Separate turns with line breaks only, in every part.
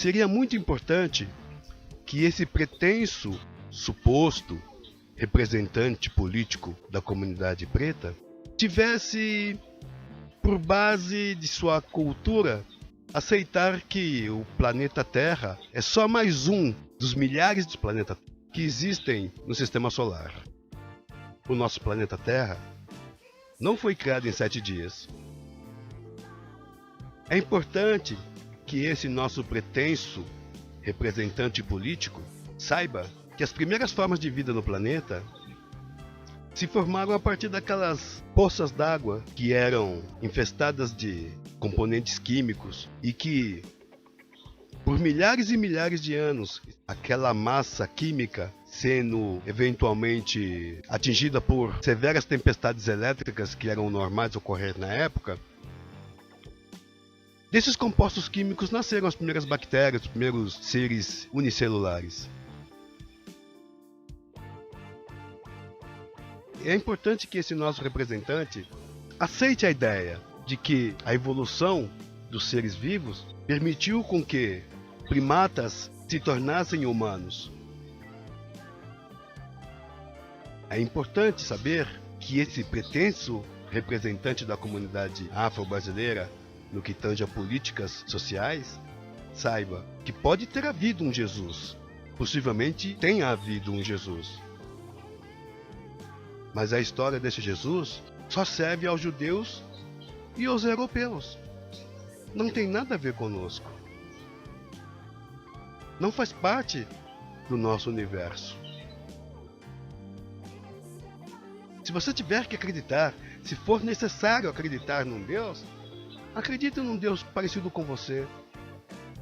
seria muito importante que esse pretenso, suposto representante político da comunidade preta tivesse por base de sua cultura aceitar que o planeta Terra é só mais um dos milhares de planetas que existem no sistema solar. O nosso planeta Terra não foi criado em 7 dias. É importante que esse nosso pretenso representante político saiba que as primeiras formas de vida no planeta se formaram a partir daquelas poças d'água que eram infestadas de componentes químicos e que, por milhares e milhares de anos, aquela massa química sendo eventualmente atingida por severas tempestades elétricas que eram normais ocorrer na época, desses compostos químicos nasceram as primeiras bactérias, os primeiros seres unicelulares. É importante que esse nosso representante aceite a ideia de que a evolução dos seres vivos permitiu com que primatas se tornassem humanos. É importante saber que esse pretenso representante da comunidade afro-brasileira, no que tange a políticas sociais, saiba que pode ter havido um Jesus. Possivelmente tenha havido um Jesus. Mas a história desse Jesus só serve aos judeus e aos europeus. Não tem nada a ver conosco. Não faz parte do nosso universo. Se você tiver que acreditar, se for necessário acreditar num Deus, acredite num Deus parecido com você.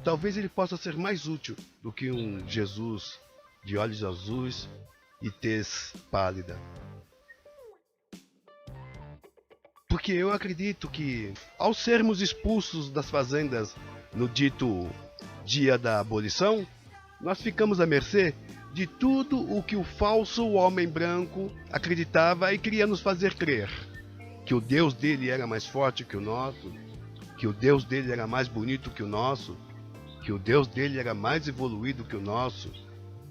Talvez ele possa ser mais útil do que um Jesus de olhos azuis e tez pálida. Porque eu acredito que, ao sermos expulsos das fazendas no dito dia da abolição, nós ficamos à mercê de tudo o que o falso homem branco acreditava e queria nos fazer crer. Que o Deus dele era mais forte que o nosso, que o Deus dele era mais bonito que o nosso, que o Deus dele era mais evoluído que o nosso,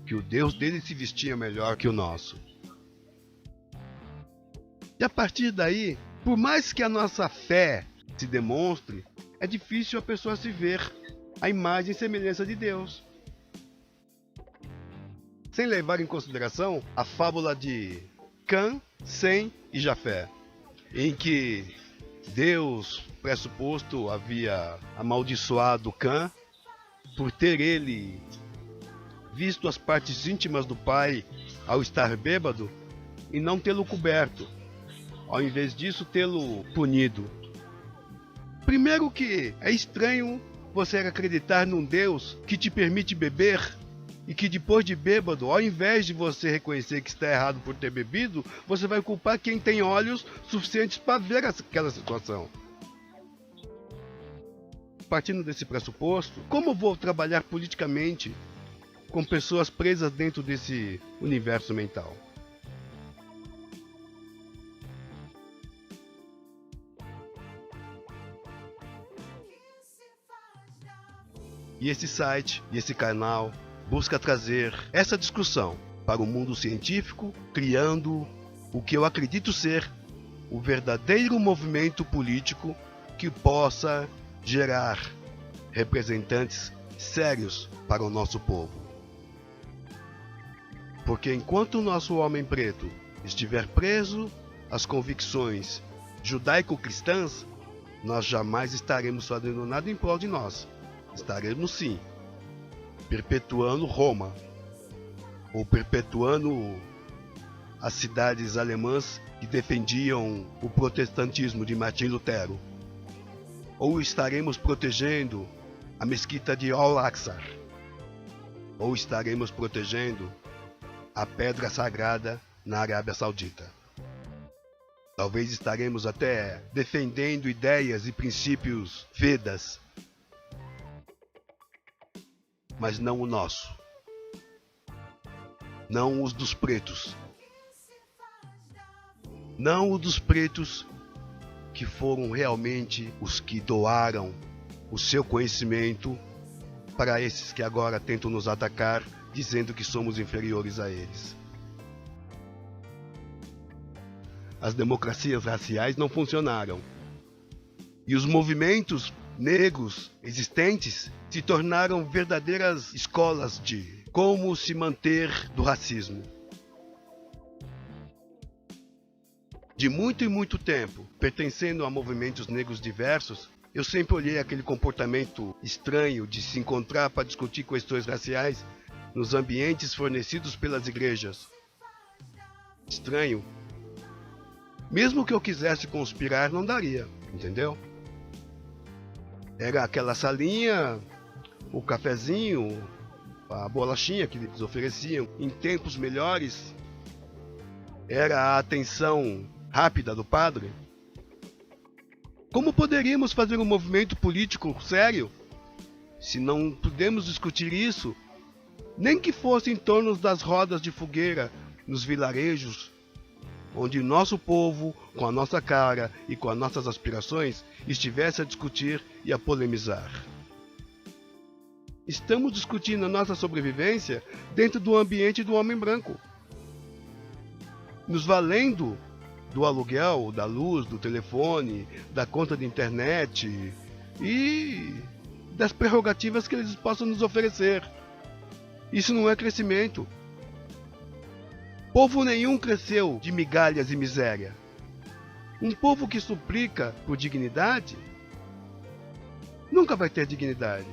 que o Deus dele se vestia melhor que o nosso. E a partir daí, por mais que a nossa fé se demonstre, é difícil a pessoa se ver a imagem e semelhança de Deus. Sem levar em consideração a fábula de Cã, Sem e Jafé, em que Deus, pressuposto, havia amaldiçoado Cã por ter ele visto as partes íntimas do pai ao estar bêbado e não tê-lo coberto, ao invés disso tê-lo punido. Primeiro que é estranho você acreditar num Deus que te permite beber e que depois de bêbado, ao invés de você reconhecer que está errado por ter bebido, você vai culpar quem tem olhos suficientes para ver aquela situação. Partindo desse pressuposto, como vou trabalhar politicamente com pessoas presas dentro desse universo mental? E esse site, e esse canal, busca trazer essa discussão para o mundo científico, criando o que eu acredito ser o verdadeiro movimento político que possa gerar representantes sérios para o nosso povo. Porque enquanto o nosso homem preto estiver preso às convicções judaico-cristãs, nós jamais estaremos fazendo nada em prol de nós. Estaremos sim perpetuando Roma, ou perpetuando as cidades alemãs que defendiam o protestantismo de Martim Lutero, ou estaremos protegendo a mesquita de Al-Aqsa, ou estaremos protegendo a pedra sagrada na Arábia Saudita. Talvez estaremos até defendendo ideias e princípios Vedas, mas não o nosso, não os dos pretos, não os dos pretos que foram realmente os que doaram o seu conhecimento para esses que agora tentam nos atacar, dizendo que somos inferiores a eles. As democracias raciais não funcionaram. E os movimentos negros existentes se tornaram verdadeiras escolas de como se manter do racismo. De muito e muito tempo, pertencendo a movimentos negros diversos, eu sempre olhei aquele comportamento estranho de se encontrar para discutir questões raciais nos ambientes fornecidos pelas igrejas. Estranho. Mesmo que eu quisesse conspirar, não daria, entendeu? Era aquela salinha, o cafezinho, a bolachinha que eles ofereciam. Em tempos melhores, era a atenção rápida do padre. Como poderíamos fazer um movimento político sério se não podemos discutir isso, nem que fosse em torno das rodas de fogueira nos vilarejos, onde nosso povo, com a nossa cara e com as nossas aspirações, estivesse a discutir e a polemizar? Estamos discutindo a nossa sobrevivência dentro do ambiente do homem branco, nos valendo do aluguel, da luz, do telefone, da conta de internet e das prerrogativas que eles possam nos oferecer. Isso não é crescimento. Povo nenhum cresceu de migalhas e miséria. Um povo que suplica por dignidade nunca vai ter dignidade.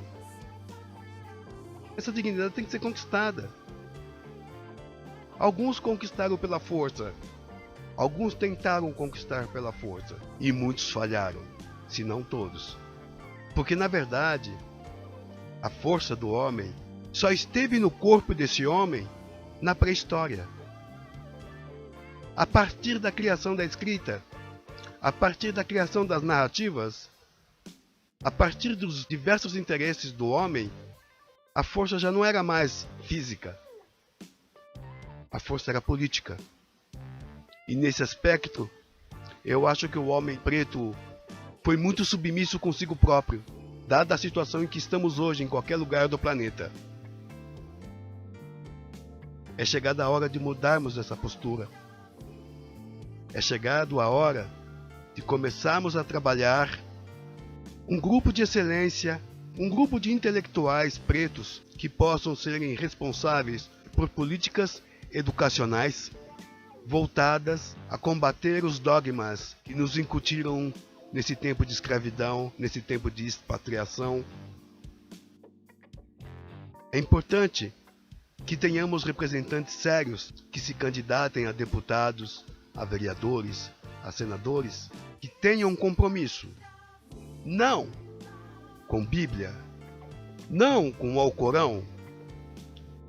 Essa dignidade tem que ser conquistada. Alguns conquistaram pela força. Alguns tentaram conquistar pela força. E muitos falharam, se não todos. Porque, na verdade, a força do homem só esteve no corpo desse homem na pré-história. A partir da criação da escrita, a partir da criação das narrativas, a partir dos diversos interesses do homem, a força já não era mais física. A força era política. E nesse aspecto, eu acho que o homem preto foi muito submisso consigo próprio, dada a situação em que estamos hoje em qualquer lugar do planeta. É chegada a hora de mudarmos essa postura. É chegado a hora de começarmos a trabalhar um grupo de excelência, um grupo de intelectuais pretos que possam serem responsáveis por políticas educacionais voltadas a combater os dogmas que nos incutiram nesse tempo de escravidão, nesse tempo de expatriação. É importante que tenhamos representantes sérios que se candidatem a deputados, a vereadores, a senadores, que tenham um compromisso, não com Bíblia, não com o Alcorão,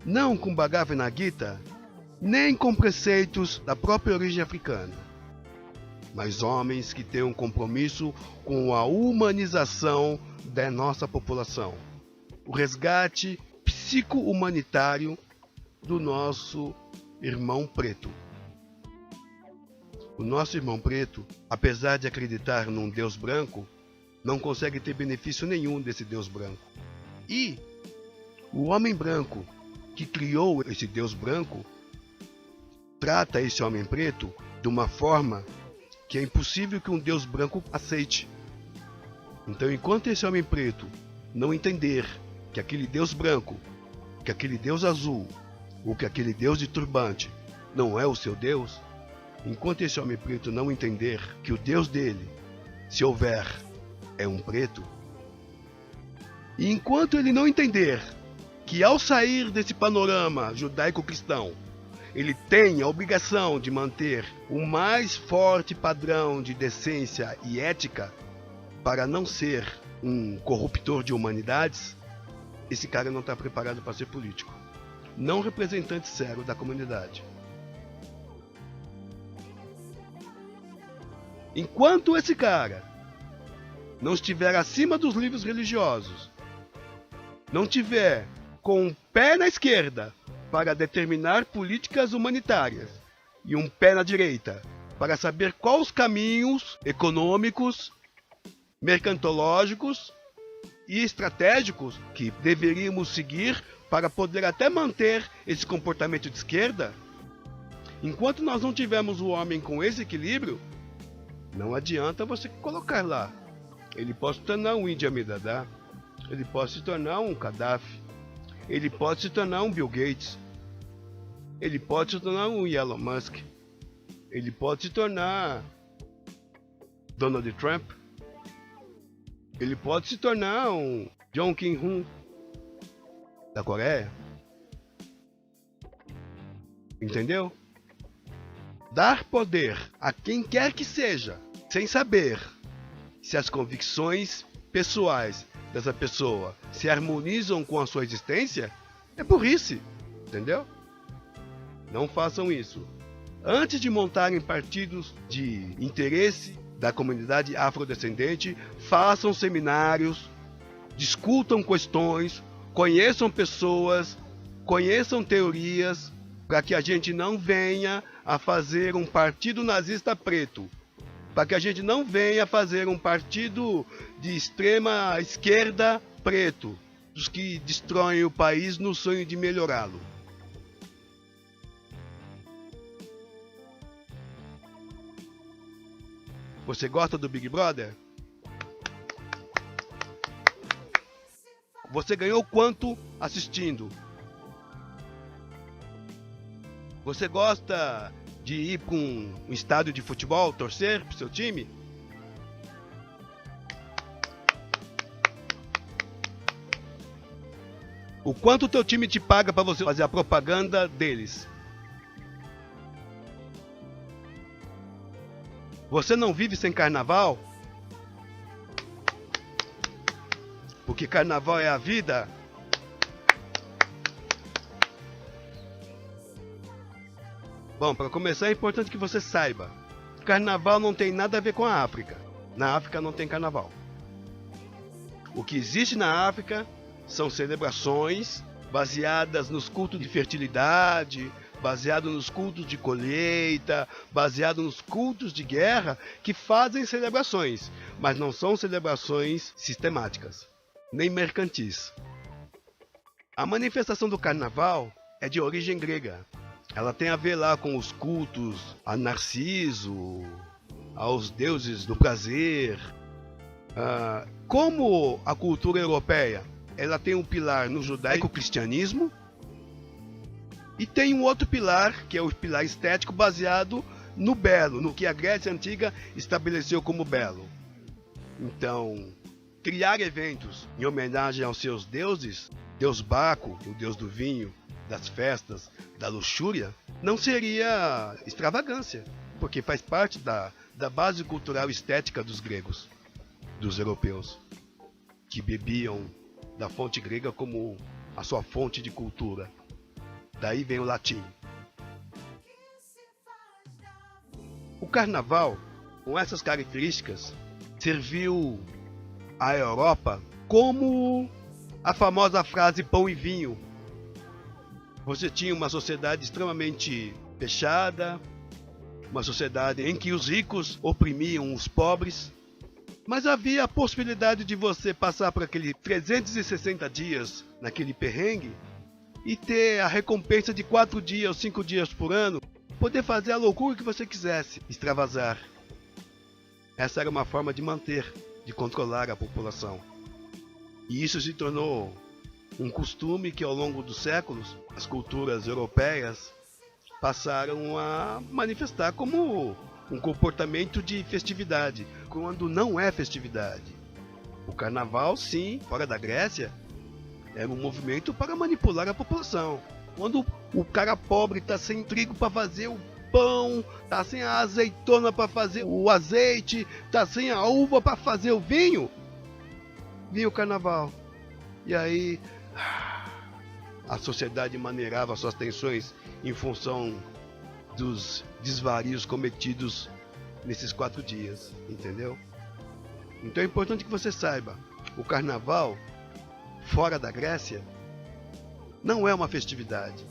não com Bhagavad Gita, nem com preceitos da própria origem africana, mas homens que tenham um compromisso com a humanização da nossa população, o resgate psico-humanitário do nosso irmão preto. O nosso irmão preto, apesar de acreditar num Deus branco, não consegue ter benefício nenhum desse Deus branco. E o homem branco que criou esse Deus branco trata esse homem preto de uma forma que é impossível que um Deus branco aceite. Então, enquanto esse homem preto não entender que aquele Deus branco, que aquele Deus azul, ou que aquele Deus de turbante não é o seu Deus, enquanto esse homem preto não entender que o Deus dele, se houver, é um preto, e enquanto ele não entender que ao sair desse panorama judaico-cristão, ele tem a obrigação de manter o mais forte padrão de decência e ética para não ser um corruptor de humanidades, esse cara não está preparado para ser político. Não representante sério da comunidade. Enquanto esse cara não estiver acima dos livros religiosos, não tiver com um pé na esquerda para determinar políticas humanitárias e um pé na direita para saber quais os caminhos econômicos, mercantológicos e estratégicos que deveríamos seguir para poder até manter esse comportamento de esquerda. Enquanto nós não tivermos o homem com esse equilíbrio, não adianta você colocar lá. Ele pode se tornar um Idi Amin Dada, ele pode se tornar um Gaddafi, ele pode se tornar um Bill Gates, ele pode se tornar um Elon Musk, ele pode se tornar Donald Trump, ele pode se tornar um Jong Kim-un da Coreia. Entendeu? Dar poder a quem quer que seja, sem saber se as convicções pessoais dessa pessoa se harmonizam com a sua existência, é burrice. Entendeu? Não façam isso. Antes de montarem partidos de interesse da comunidade afrodescendente, façam seminários, discutam questões, conheçam pessoas, conheçam teorias, para que a gente não venha a fazer um partido nazista preto, para que a gente não venha a fazer um partido de extrema esquerda preto, dos que destroem o país no sonho de melhorá-lo. Você gosta do Big Brother? Você ganhou quanto assistindo? Você gosta de ir para um estádio de futebol, torcer para o seu time? O quanto o teu time te paga para você fazer a propaganda deles? Você não vive sem carnaval? Porque carnaval é a vida? Bom, para começar é importante que você saiba: carnaval não tem nada a ver com a África. Na África não tem carnaval. O que existe na África são celebrações baseadas nos cultos de fertilidade, baseado nos cultos de colheita, baseado nos cultos de guerra, que fazem celebrações, mas não são celebrações sistemáticas, nem mercantis. A manifestação do carnaval é de origem grega. Ela tem a ver lá com os cultos a Narciso, aos deuses do prazer. Como a cultura europeia, ela tem um pilar no judaico-cristianismo, e tem um outro pilar, que é o pilar estético, baseado no belo, no que a Grécia Antiga estabeleceu como belo. Então, criar eventos em homenagem aos seus deuses, Deus Baco, o deus do vinho, das festas, da luxúria, não seria extravagância, porque faz parte da base cultural e estética dos gregos, dos europeus, que bebiam da fonte grega como a sua fonte de cultura. Daí vem o latim. O carnaval, com essas características, serviu à Europa como a famosa frase pão e vinho. Você tinha uma sociedade extremamente fechada, uma sociedade em que os ricos oprimiam os pobres, mas havia a possibilidade de você passar por aqueles 360 dias naquele perrengue e ter a recompensa de 4 dias ou 5 dias por ano, poder fazer a loucura que você quisesse, extravasar. Essa era uma forma de manter, de controlar a população. E isso se tornou um costume que ao longo dos séculos, as culturas europeias passaram a manifestar como um comportamento de festividade, quando não é festividade. O carnaval, sim, fora da Grécia, era um movimento para manipular a população. Quando o cara pobre está sem trigo para fazer o pão, está sem a azeitona para fazer o azeite, está sem a uva para fazer o vinho, vinha o carnaval. E aí a sociedade maneirava suas tensões em função dos desvarios cometidos nesses 4 dias, entendeu? Então é importante que você saiba, o carnaval fora da Grécia não é uma festividade,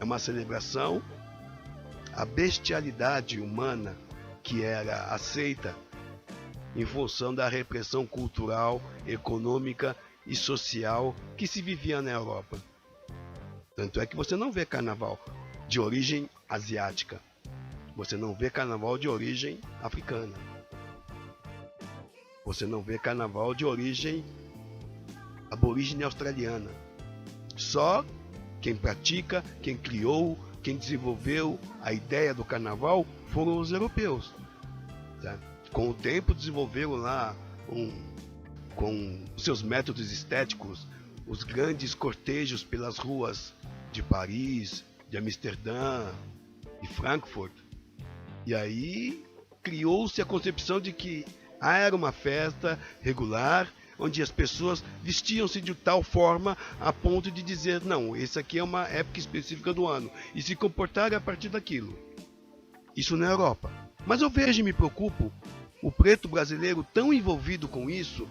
é uma celebração à bestialidade humana que era aceita em função da repressão cultural, econômica e social que se vivia na Europa. Tanto é que você não vê carnaval de origem asiática, você não vê carnaval de origem africana, você não vê carnaval de origem aborígene australiana. Só quem pratica, quem criou, quem desenvolveu a ideia do carnaval foram os europeus. Tá? Com o tempo desenvolveram lá com seus métodos estéticos os grandes cortejos pelas ruas de Paris, de Amsterdã, de Frankfurt. E aí criou-se a concepção de que era uma festa regular, onde as pessoas vestiam-se de tal forma a ponto de dizer, não, esse aqui é uma época específica do ano, e se comportar a partir daquilo. Isso na Europa. Mas eu vejo e me preocupo o preto brasileiro tão envolvido com isso,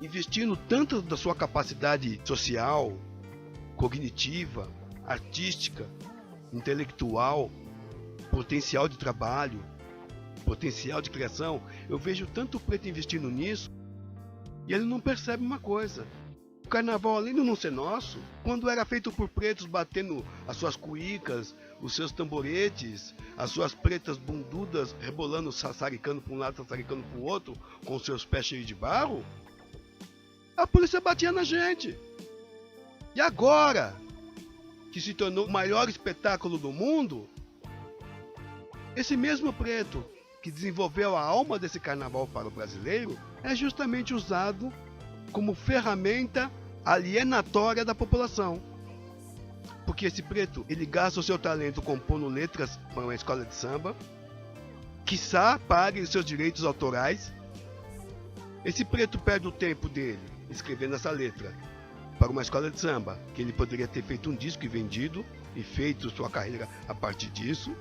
investindo tanto da sua capacidade social, cognitiva, artística, intelectual, potencial de trabalho, potencial de criação. Eu vejo tanto o preto investindo nisso e ele não percebe uma coisa. O carnaval, além de não ser nosso, quando era feito por pretos batendo as suas cuícas, os seus tamboretes, as suas pretas bundudas rebolando, sassaricando para um lado, sassaricando para o outro, com seus pés cheios de barro, a polícia batia na gente. E agora, que se tornou o maior espetáculo do mundo, esse mesmo preto que desenvolveu a alma desse carnaval para o brasileiro é justamente usado como ferramenta alienatória da população. Porque esse preto, ele gasta o seu talento compondo letras para uma escola de samba, quiçá pague os seus direitos autorais. Esse preto perde o tempo dele escrevendo essa letra para uma escola de samba, que ele poderia ter feito um disco e vendido, e feito sua carreira a partir disso.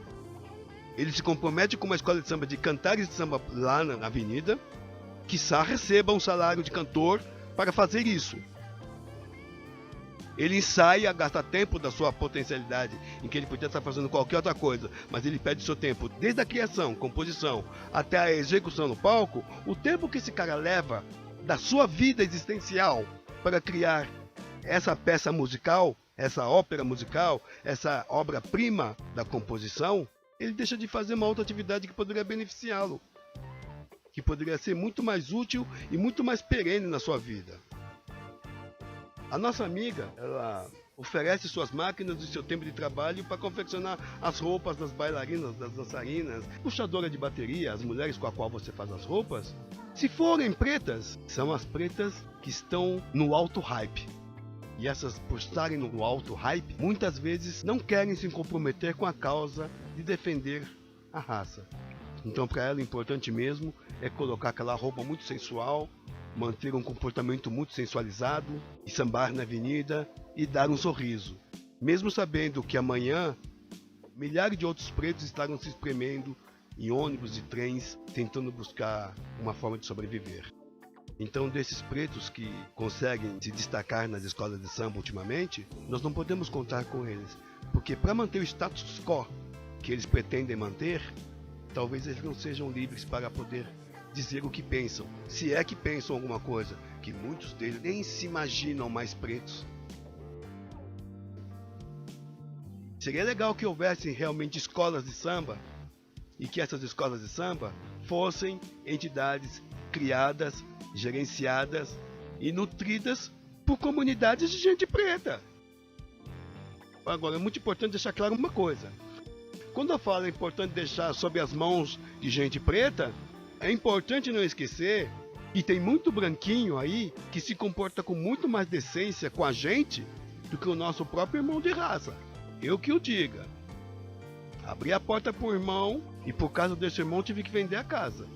Ele se compromete com uma escola de samba de cantar esse samba lá na avenida, quiçá receba um salário de cantor para fazer isso. Ele ensaia, gasta tempo da sua potencialidade, em que ele podia estar fazendo qualquer outra coisa, mas ele perde seu tempo, desde a criação, composição, até a execução no palco. O tempo que esse cara leva da sua vida existencial para criar essa peça musical, essa ópera musical, essa obra-prima da composição, ele deixa de fazer uma outra atividade que poderia beneficiá-lo, que poderia ser muito mais útil e muito mais perene na sua vida. A nossa amiga, ela oferece suas máquinas e seu tempo de trabalho para confeccionar as roupas das bailarinas, das dançarinas, puxadora de bateria, as mulheres com a qual você faz as roupas. Se forem pretas, são as pretas que estão no alto hype. E essas, por estarem no alto hype, muitas vezes não querem se comprometer com a causa de defender a raça. Então, para ela, o importante mesmo é colocar aquela roupa muito sensual, manter um comportamento muito sensualizado, e sambar na avenida e dar um sorriso, mesmo sabendo que amanhã milhares de outros pretos estarão se espremendo em ônibus e trens, tentando buscar uma forma de sobreviver. Então, desses pretos que conseguem se destacar nas escolas de samba ultimamente, nós não podemos contar com eles, porque para manter o status quo que eles pretendem manter, talvez eles não sejam livres para poder dizer o que pensam, se é que pensam alguma coisa, que muitos deles nem se imaginam mais pretos. Seria legal que houvessem realmente escolas de samba, e que essas escolas de samba fossem entidades criadas, gerenciadas e nutridas por comunidades de gente preta. Agora, é muito importante deixar claro uma coisa. Quando eu falo é importante deixar sob as mãos de gente preta, é importante não esquecer que tem muito branquinho aí que se comporta com muito mais decência com a gente do que o nosso próprio irmão de raça. Eu que o diga. Abri a porta pro irmão e por causa desse irmão tive que vender a casa.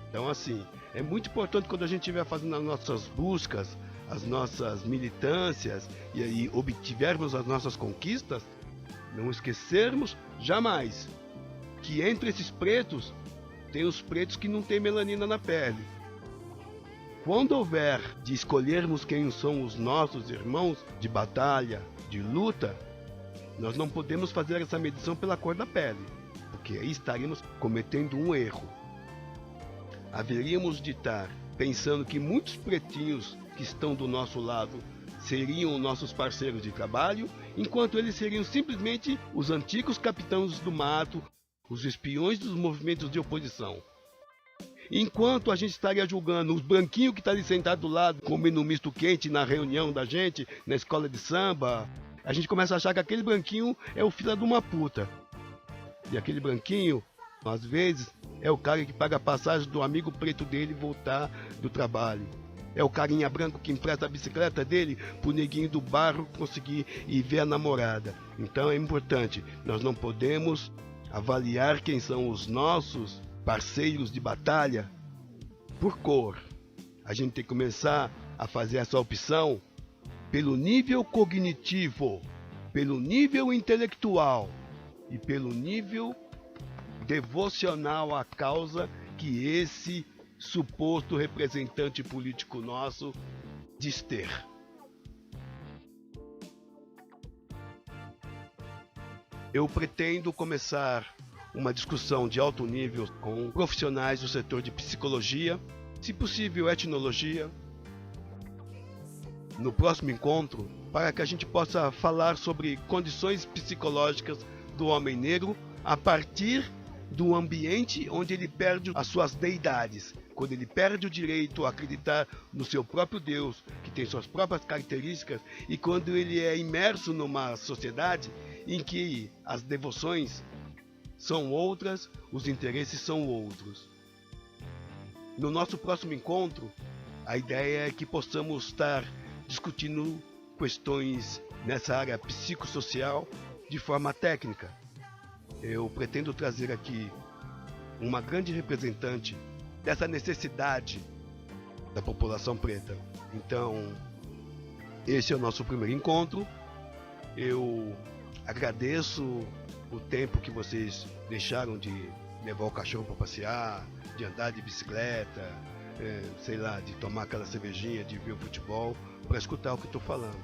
Então assim, é muito importante quando a gente estiver fazendo as nossas buscas, as nossas militâncias e aí obtivermos as nossas conquistas, não esquecermos jamais que entre esses pretos tem os pretos que não têm melanina na pele. Quando houver de escolhermos quem são os nossos irmãos de batalha, de luta, nós não podemos fazer essa medição pela cor da pele, porque aí estaremos cometendo um erro. haveríamos de estar pensando que muitos pretinhos que estão do nosso lado seriam nossos parceiros de trabalho, enquanto eles seriam simplesmente os antigos capitães do mato, os espiões dos movimentos de oposição. Enquanto a gente estaria julgando os branquinhos que estão ali sentados do lado, comendo um misto quente na reunião da gente, na escola de samba, a gente começa a achar que aquele branquinho é o filho de uma puta. E aquele branquinho, às vezes, é o cara que paga a passagem do amigo preto dele voltar do trabalho. É o carinha branco que empresta a bicicleta dele pro neguinho do bairro conseguir ir ver a namorada. Então é importante, nós não podemos avaliar quem são os nossos parceiros de batalha por cor. A gente tem que começar a fazer essa opção pelo nível cognitivo, pelo nível intelectual e pelo nível devocional à causa que esse suposto representante político nosso diz ter. Eu pretendo começar uma discussão de alto nível com profissionais do setor de psicologia, se possível etnologia, no próximo encontro, para que a gente possa falar sobre condições psicológicas do homem negro a partir do ambiente onde ele perde as suas deidades, quando ele perde o direito a acreditar no seu próprio Deus, que tem suas próprias características, e quando ele é imerso numa sociedade em que as devoções são outras, os interesses são outros. No nosso próximo encontro, a ideia é que possamos estar discutindo questões nessa área psicossocial de forma técnica. Eu pretendo trazer aqui uma grande representante dessa necessidade da população preta. Então, esse é o nosso primeiro encontro. Eu agradeço o tempo que vocês deixaram de levar o cachorro para passear, de andar de bicicleta, sei lá, de tomar aquela cervejinha, de ver o futebol, para escutar o que estou falando.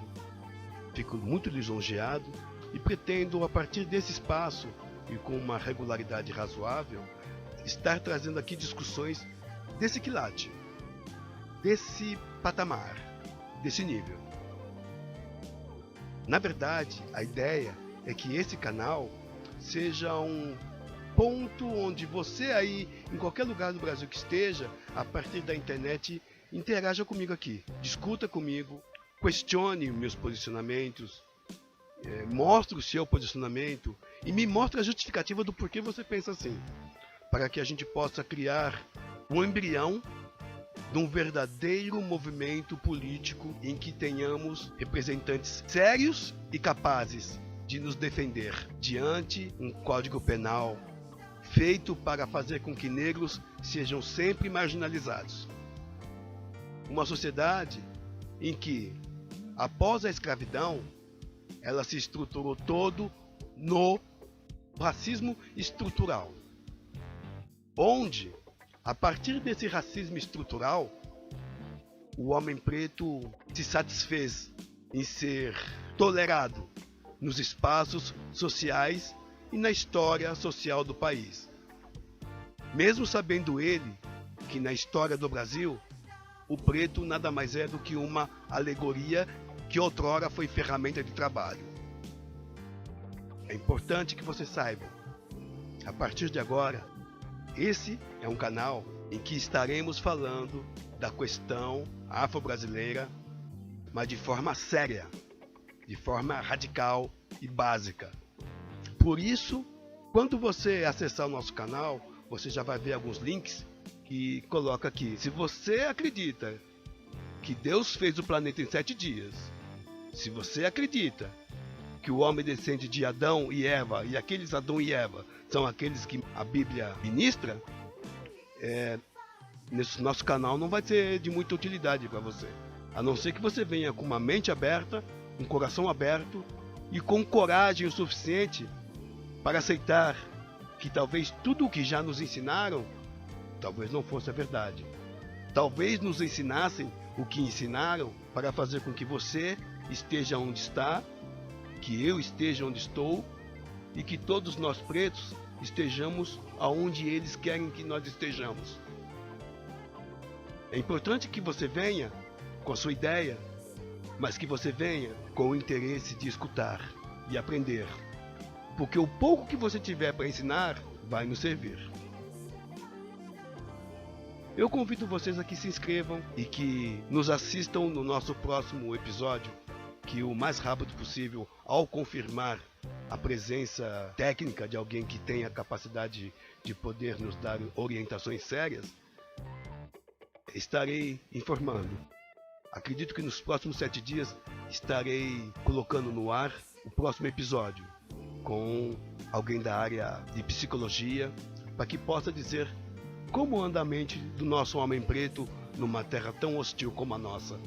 Fico muito lisonjeado e pretendo, a partir desse espaço e com uma regularidade razoável, estar trazendo aqui discussões desse quilate, desse patamar, desse nível. Na verdade, a ideia é que esse canal seja um ponto onde você aí, em qualquer lugar do Brasil que esteja, a partir da internet, interaja comigo aqui, discuta comigo, questione meus posicionamentos, mostre o seu posicionamento e me mostre a justificativa do porquê você pensa assim, para que a gente possa criar um embrião de um verdadeiro movimento político em que tenhamos representantes sérios e capazes de nos defender diante um código penal feito para fazer com que negros sejam sempre marginalizados. Uma sociedade em que, após a escravidão, ela se estruturou todo no racismo estrutural, onde, a partir desse racismo estrutural, o homem preto se satisfez em ser tolerado nos espaços sociais e na história social do país. Mesmo sabendo ele que na história do Brasil, o preto nada mais é do que uma alegoria que outrora foi ferramenta de trabalho. É importante que você saiba, a partir de agora, esse é um canal em que estaremos falando da questão afro-brasileira, mas de forma séria, de forma radical e básica. Por isso, quando você acessar o nosso canal, você já vai ver alguns links que coloca aqui. Se você acredita que Deus fez o planeta em 7 dias, se você acredita que o homem descende de Adão e Eva, e aqueles Adão e Eva são aqueles que a Bíblia ministra, nesse nosso canal não vai ser de muita utilidade para você. A não ser que você venha com uma mente aberta, um coração aberto e com coragem o suficiente para aceitar que talvez tudo o que já nos ensinaram, talvez não fosse a verdade. Talvez nos ensinassem o que ensinaram para fazer com que você esteja onde está, que eu esteja onde estou e que todos nós pretos estejamos aonde eles querem que nós estejamos. É importante que você venha com a sua ideia, mas que você venha com o interesse de escutar e aprender. Porque o pouco que você tiver para ensinar vai nos servir. Eu convido vocês a que se inscrevam e que nos assistam no nosso próximo episódio, que o mais rápido possível, ao confirmar a presença técnica de alguém que tenha a capacidade de poder nos dar orientações sérias, estarei informando. Acredito que nos próximos 7 dias estarei colocando no ar o próximo episódio com alguém da área de psicologia, para que possa dizer como anda a mente do nosso homem preto numa terra tão hostil como a nossa.